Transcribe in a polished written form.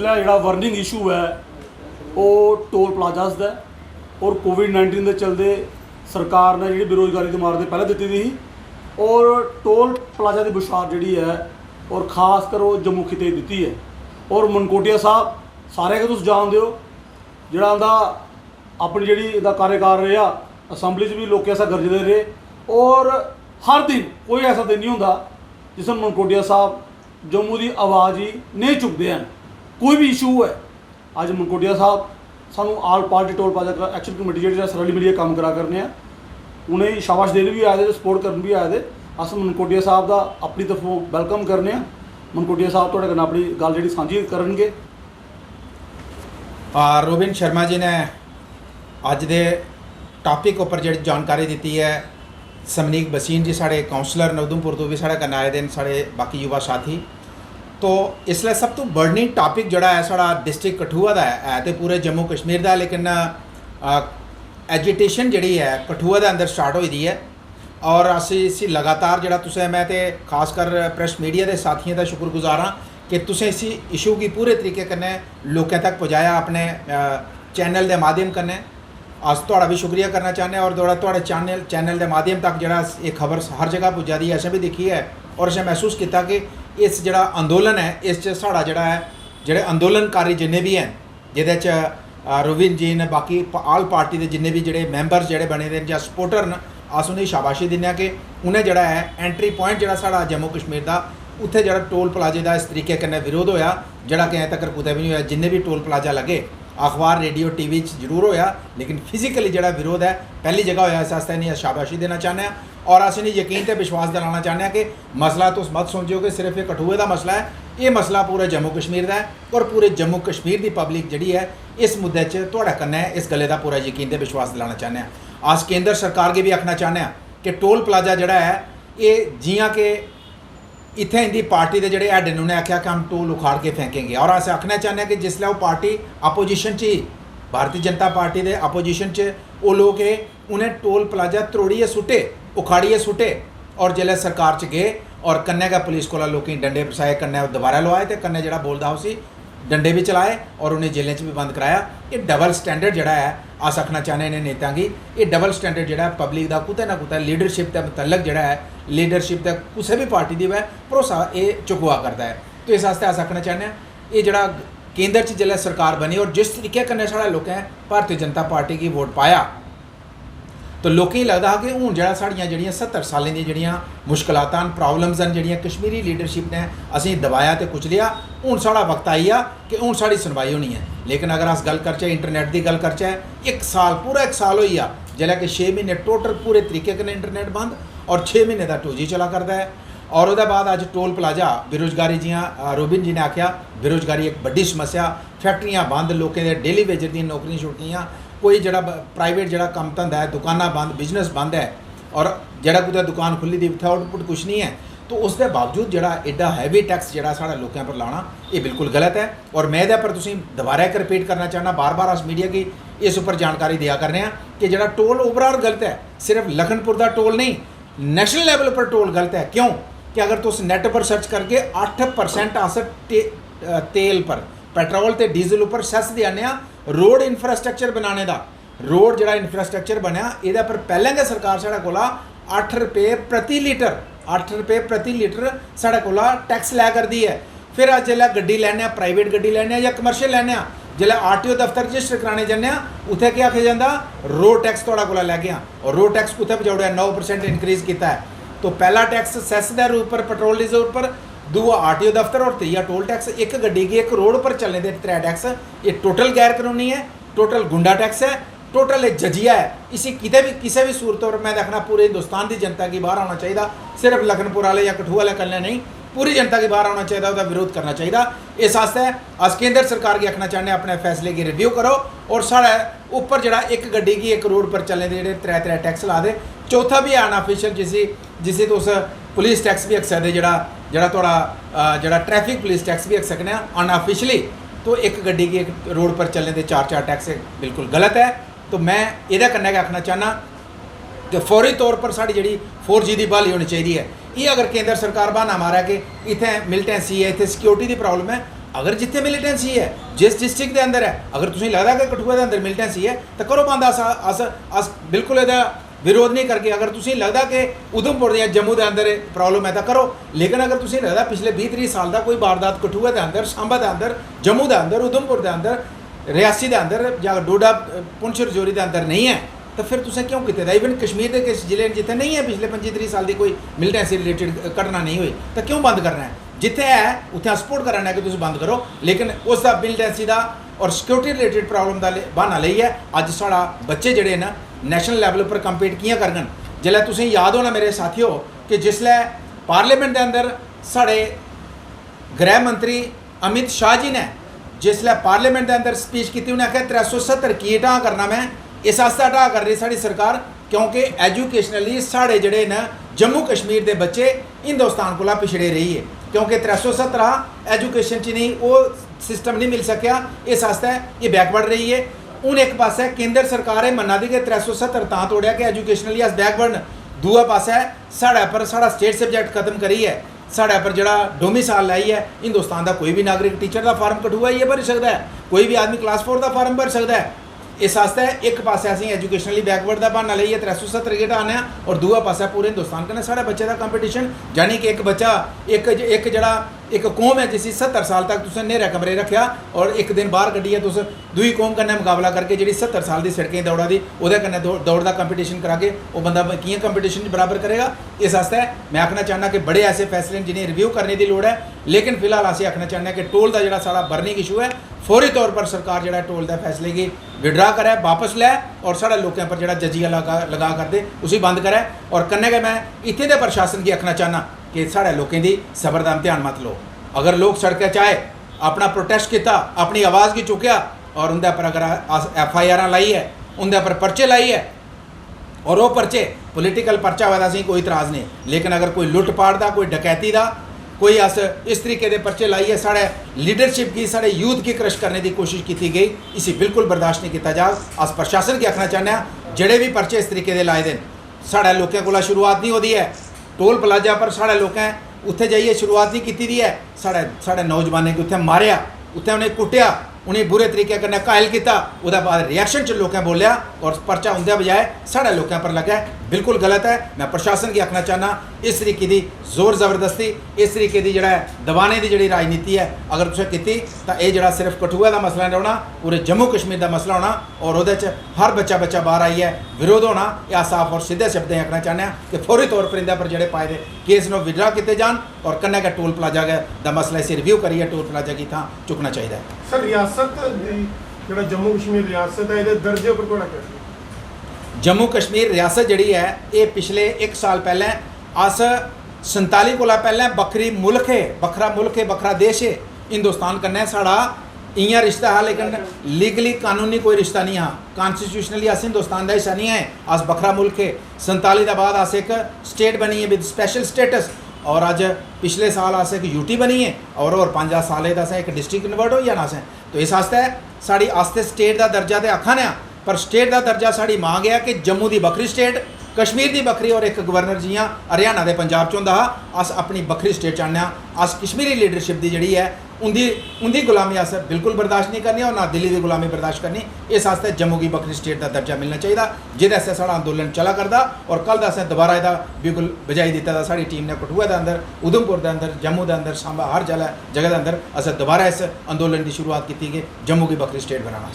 पहला जो burning issue है वो टोल प्लाजाज का और कोविड-19 के चलते सरकार ने जी बेरोजगारी की मार पहले दी थी और टोल प्लाजा की बुछार जी है और खास कर वो जम्मू खिते दी है। और मनकोटिया साहब सारे तुम जानते हो जोड़ा अपनी जी कार्यकाल रहा असैंबली भी लोग ऐसा गरजते रहे और हर दिन कोई ऐसा दिन नहीं होता जिस मनकोटिया साहब जम्मू की आवाज़ ही नहीं चुकते हैं। कोई भी इशू है अज मनकोटिया साहब सानू all party toll plaza action committee जी रली मिलिए काम करा करने उन्हें शाबाश देने भी आए थे सपोर्ट करने भी आए थे। अस मनकोटिया साहब का अपनी तरफों वेलकम करने मनकोटिया साहब थोड़े कन्नै अपनी गल जी सांझी करनगे। रोबिन शर्मा जी ने अज दे टॉपिक उपर जी जानकारी दी है। समनीक बसीन जी साढ़े काउंसलर ने उधमपुर तो भी साढ़े कन्नै आए दे साढ़े बाकी युवा साथी। तो इसलिए सब तो बर्निंग टॉपिक जोड़ा है साढ़ा डिस्ट्रिक्ट कठुआ का है तो पूरे जम्मू कश्मीर का, लेकिन एजिटेशन जी है कठुआ के अंदर स्टार्ट हुई दी है और असी इसी लगातार जोड़ा तुसें मैं तो खासकर प्रेस मीडिया के साथियों का शुक्रगुजार हाँ कि तुसें इसी इशू की पूरे तरीके कन्नै लोगों तक पहुँचाया अपने चैनल के माध्यम कन्नै। अस थोड़ा भी शुक्रिया करना चाहते और थोड़े चैनल के माध्यम तक जोड़ा ये खबर हर जगह पुजा दी असें भी देखी है और असें महसूस किया कि इस जोड़ा अंदोलन है इस साढ़ा जोड़ा है जोड़े अंदोलनकारी जिन्ने भी हैं जिहदे रोविन जी ने बाकी आल पार्टी के जिन्ने भी जोड़े मैंबर्स जोड़े बने दे या सपोर्टर न अस उन्हें शाबाशी दिन्ने कि उन्हें जोड़ा है एंट्री पॉइंट जोड़ा साढ़ा जम्मू कश्मीर का उत्थे जोड़ा टोल प्लाजे का इस तरीके कन्नै विरोध होया जोड़ा कि अजें तक कुतै भी नहीं होया। जिन्ने भी टोल प्लाजा लगे अखबार रेडियो टीवी जरूर होया लेकिन फिजिकली जोड़ा विरोध है पहली जगह होया। इस आस्ते इन्हें शाबाशी देना चाहते हैं और अस इन्हें यकीन तो विश्वास दिलाना चाहते हैं कि मसला तुस मत समझो कि सिर्फ ये कठुए का मसला है, ये मसला पूरे जम्मू कश्मीर का है और पूरे जम्मू कश्मीर की पब्लिक जी है इस मुद्दे थोड़ा कन्नै इस गले का पूरा यकीन तो विश्वास दिलाना चाहते हैं। अस केंद्र सरकार के भी आखना चाहते हैं कि टोल प्लाजा जोड़ा है ये जियां कि इत्थे इंदी पार्टी के जोड़े हैड ने उन्हें आख्या कि हम टोल उखाड़ के फेंकेंगे और अस आखना चाहते हैं कि जिसलै वो पार्टी अपोजिशन च ही भारतीय जनता पार्टी के अपोजिशन च वो लोग उन्हें टोल प्लाजा त्रोड़िए सुटे उखाड़िए सुटे और जिसलै सरकार च गए और कन्नै गै पुलिस को लोकें डंडे फसाए कन्नै दोबारा लवाए तो कन्नै जोड़ा बोलदा उसी डंडे भी चलाए और उन्हें जेलें भी बंद कराया। ये डबल स्टैंडर्ड जोड़ा है अस आखना चाहते हैं नेता की ये डबल स्टैंडर्ड जोड़ा पब्लिक का कुतै ना कुतै लीडरशिप के मुतलक जोड़ा है लीडरशिप का किसी भी पार्टी की वह भरोसा ये चुकवा करता है। तो इस वास्ते अस आखना चाहते हैं ये जोड़ा केंद्र च जिसलै सरकार बनी और जिस तरीके कन्नै साढ़े लोकें भारतीय जनता पार्टी की वोट पाया तो लोकें लगता कि हूँ जो साड़ियाँ जड़ियाँ 70 सालें दी जड़ियाँ मुश्किलात प्रॉब्लम्स न जड़ियाँ कश्मीरी लीडरशिप ने असी दबाया तो कुचलिया हूँ साड़ा वक्त आई आ कि हूँ साड़ी सुनवाई होनी है। लेकिन अगर अस गल करचे इंटरनेट की गल करचे एक साल पूरा एक साल होई आ जिसलै कि 6 महीने टोटल पूरे तरीके कन्नै इंटरनेट बंद और 6 महीने का 2G चला करता है। और उसके बाद अज टोल प्लाजा बेरोजगारी जियां रोबिन जी ने आख्या बेरोजगारी एक बड़ी समस्या फैक्ट्रियां बंद लोगों के डेली वेजर दी नौकरियां छुट्टियां कोई जड़ा प्राइवेट जड़ा कम धंधा है दुकाना बंद बिजनेस बंद है और जड़ा कुछ दुकान खुली दी उत्थे आउटपुट कुछ नहीं है। तो उसके बावजूद जड़ा एडा हैवी टैक्स जड़ा साढ़े लोगों पर लाना ये बिल्कुल गलत है और मैं इहदे पर तुसीं दोबारा एक रिपीट करना चाहना बार बार अस मीडिया की इस उपर जानकारी दिया करने कि जड़ा टोल ओवरऑल गलत है सिर्फ लखनपुर का टोल नहीं नेशनल लैवल पर टोल गलत है। क्यों कि अगर तुम नैट पर सर्च करके 8% अस तेल पर पेट्रोल तो डीजल उपर सैस देने रोड इंफ्रास्ट्रक्चर बनाने का रोड जड़ा इंफ्रास्ट्रक्चर बनया ये पर पहले गै सरकार साढ़े को 8 रुपये प्रति लीटर साढ़े को टैक्स लै करती है। फिर अज जिसलै गड्डी लैने प्राइवेट गड्डी लैने या कमर्शियल लैने जिसलै RTO दफ्तर रजिस्टर कराने जाने उत्थे क्या आख्या जाता रोड टैक्स थोड़ा को लै गया और रोड टैक्स कुत्थे पहुँचाया 9% इनक्रीज़ किया है। तो पहला टैक्स सैस के रूप पर पेट्रोल डीजल पर दूआ RTO दफ्तर और तीजा टोल टैक्स एक गड्डी की एक रोड पर चलने के 3 टैक्स ये टोटल गैर कानूनी है टोटल गुंडा टैक्स है टोटल ये जजिया है। इसी किसी भी सूरत पर मैं देखना पूरे हिंदुस्तान की जनता की बाहर आना चाहिए सिर्फ लखनपुर वाले या कठुआ वाले कल्ले नहीं पूरी जनता की बाहर आना चाहिए उसका विरोध करना चाहिए। इस वास्ते अस केंद्र सरकार की आखना चाहते अपने फैसले की रिव्यू करो और साढ़े उपर जड़ा एक गड्डी की एक रोड पर चलने के जोड़े 3 टैक्स ला दे। चौथा भी है अनऑफिशियल जिसे तुस पुलिस टैक्स भी आख सकते जड़ा थोड़ा जड़ा ट्रैफिक पुलिस टैक्स भी आख सकने अनऑफिशियली। तो एक गड्डी की एक रोड पर चलने के 4 टैक्स बिल्कुल गलत है। तो मैं ये कन्नै आखना चाहना कि फौरी तौर पर साड़ी जी 4G की बहाली होनी चाहिए है। ये अगर केंद्र सरकार बहाना मारे कि इतने मिलिटेंसी है इतने सिक्योरिटी की प्रॉब्लम है अगर जिथे मिलिटेंसी है जिस डिस्ट्रिक्ट के अंदर है, अगर तुम्हें लगता कि कठुआ के अंदर मिलिटेंसी है तो करो बंद। अस बिल्कुल ਇਹਦਾ विरोध नहीं करके। अगर तुम्हें लगता कि उधमपुर या जम्मू के अंदर प्रॉब्लम है तो करो, लेकिन अगर तुम्हें लगता पिछले 20-30 साल का कोई वारदात कठुआ के अंदर, सांबा के अंदर, जम्मू के अंदर, उधमपुर के अंदर, रियासी के अंदर या डोडा पुंछ रजौरी के अंदर नहीं है तो फिर तुसें क्यों किया? इवन कश्मीर के किस जिले जिथे नहीं है पिछले 25-30 साल की कोई मिलिटेंसी रिलेटेड घटना नहीं हुई तो क्यों बंद करना है? जिथे है उत्थे सपोर्ट कराना है कि तुम बंद करो, लेकिन उसका मिलिटेंसी का और सिक्योरिटी रिलेटेड प्रॉब्लम का बहाना लइयै अज साढ़ा बच्चे जड़े ना नैशनल लैवल पर कंपीट कियां करन। जिसलै तुसें याद होना मेरे साथियों कि जिसलै पार्लीमेंट के अंदर साढ़े गृह मंत्री अमित शाह जी ने जिसलै पार्लीमेंट के अंदर स्पीच की, उन्हें आख्या 370 की हटा करना मैं इस आस्ते हटा कर रही साड़ी सरकार, क्योंकि एजुकेशनली साढ़े जड़े न जम्मू कश्मीर के बच्चे हिंदुस्तान को पिछड़े रही है, क्योंकि 370 एजुकेशन च नहीं वो सिस्टम नहीं मिल सकिया, इस आस्ते ये बैकवर्ड रही है। हूँ एक पास है केंद्र सरकार है मन्ना दी कि 370 तां तोड़िया कि एजुकेशनली अस बैकवर्ड, दूआ पास है साढ़े पर साढ़ा स्टेट सब्जैक्ट खत्म करी है, साढ़े पर जड़ा डोमिसाइल लाई है हिंदुस्तान का कोई भी नागरिक टीचर का फार्म कठुआ ही भर सकता है, कोई भी आदमी क्लास 4 का फार्म भर सकता है। इस वास्ते एक पास असीं एजुकेशनली बैकवर्ड का बहाना लइए 370 की हटाने और दूआ पासा पूरे हिंदुस्तान कन्नै साढ़े बच्चे का कंपीटिशन, यानी कि एक बच्चा एक जड़ा एक कौम है जिसी 70 साल तक तुसें नेरे कमरे रखा और एक दिन बाहर कड्डियै तुस दूई कौम कन्नै मुकाबला करके जी 70 साल की सड़कें दौड़ा दी ओहदे कन्नै दौड़ का कंपीटिशन करा के वो बंदा कि'यां कंपीटिशन बराबर करेगा। इस वास्ते मैं आखना चाहना कि बड़े ऐसे फैसले जिन्हें रिव्यू करने की लोड़ है, लेकिन फिलहाल असीं आखना चाहते कि टोल का जो सारा बर्निंग इशू है फौरी तौर पर सरकार जो टोल के फैसले की विड्रा करे, वापस लै और साढ़े लोगों पर जो जजिया लगा कर दे उसी बंद करे। और कन्नै गै मैं इत्थे दे प्रशासन की आखना चाहना कि साढ़े लोगों की सबर का ध्यान मत लो। अगर लोग सड़कें चाहे अपना प्रोटेस्ट किया, अपनी आवाज़ की चुकया और उनके पर अगर FIR लाई है, उनके पर पर्चे लाई है और वो पर्चे पोलिटिकल पर्चा हुआ असीं कोई इतराज़ नहीं, लेकिन अगर कोई लुट पाट का, कोई डकैती का, कोई अस इस तरीके के पर्चे लाइए साढ़े लीडरशिप की, साढ़े यूथ की क्रश करने की कोशिश की गई, इसी बिल्कुल बर्दाश्त नहीं किया जा। अस प्रशासन की आखना चाहते हैं जेडे भी पर्चे इस तरीके के लाए देन साढ़े लोगों को शुरुआत नहीं होती है, टोल प्लाजा पर साढ़े लोगों उत्थे जाइए शुरुआत नहीं की दी है, साढ़े नौजवानों की उत्थे मारिया, उत्थे उन्हें कुटिया, उन्हें बुरे तरीके कन्नै घायल किया, उसके बाद रिएक्शन च लोगों बोलिया और पर्चा उनके बजाय साढ़े लोगों पर लगा, बिल्कुल गलत है। मैं प्रशासन की आखना चाहना इस तरीके की जोर जबरदस्ती, इस तरीके की जड़ा दबाने की जी राजनीति है अगर तुसें की तो यह जड़ा सिर्फ कठुआ का मसला नहीं होना, पूरे जम्मू कश्मीर का मसला होना और वो हर बच्चा बाहर आई है विरोध होना। यह साफ और सीधे शब्द आखना चाहते हैं कि फौरी तौर पर इन्हें पर जोड़े पाए दे केस में विड्रा किए जान और कन्नै गै टोल प्लाजा का मसला इसे रिव्यू करिए टोल प्लाजा की थां चुकना चाहिए। सर रियासत जो जम्मू कश्मीर रियासत है, दर्जे पर थोड़ा कैसे? जम्मू कश्मीर रियासत जड़ी है ये पिछले 1 साल पहले अस 47 कोला पहले बखरी मुल्क है, बखरा मुल्क है, बखरा देश है। हिंदुस्तान कन्नै साढ़ा इ'यां रिश्ता है, लेकिन लीगली कानूनी कोई रिश्ता नहीं है, कॉन्स्टिट्यूशनली अस हिंदुस्तान का हिस्सा नहीं है, अस बखरा मुल्क है। 47 के बाद अस एक स्टेट बनी है विद स्पैशल स्टेटस और अज पिछले साल अस एक यूटी बनी है और 5 साल अस एक डिस्ट्रिक्ट कन्वर्ट हो जाना असें। तो इस आस्ते साड़ी आस्ते स्टेट का दर्जा तो आखा ने पर स्टेट का दर्जा साड़ी मांग है कि जम्मू की बखरी स्टेट, कश्मीर की बखरी और एक गवर्नर जियां हरियाणा के पंजाब च होंदा हा, अस अपनी बखरी स्टेट चाहते हैं। अस कश्मीरी लीडरशिप की जी है उनकी गुलामी अस बिल्कुल बर्दाश्त नहीं करनी और ना दिल्ली की गुलामी बर्दाश्त करनी। इस वास्ते जम्मू की बखरी स्टेट का दर्जा मिलना चाहिए, जिहदे आस्ते साढ़ा अंदोलन चला करदा और कल असें दोबारा इसका बिल्कुल बजाई दिता दा। साड़ी टीम ने कठुआ के अंदर, उधमपुर के अंदर, जम्मू के अंदर, सांबा हर जगह के अंदर असें दोबारा इस अंदोलन की शुरुआत की कि जम्मू की बखरी स्टेट बनाना।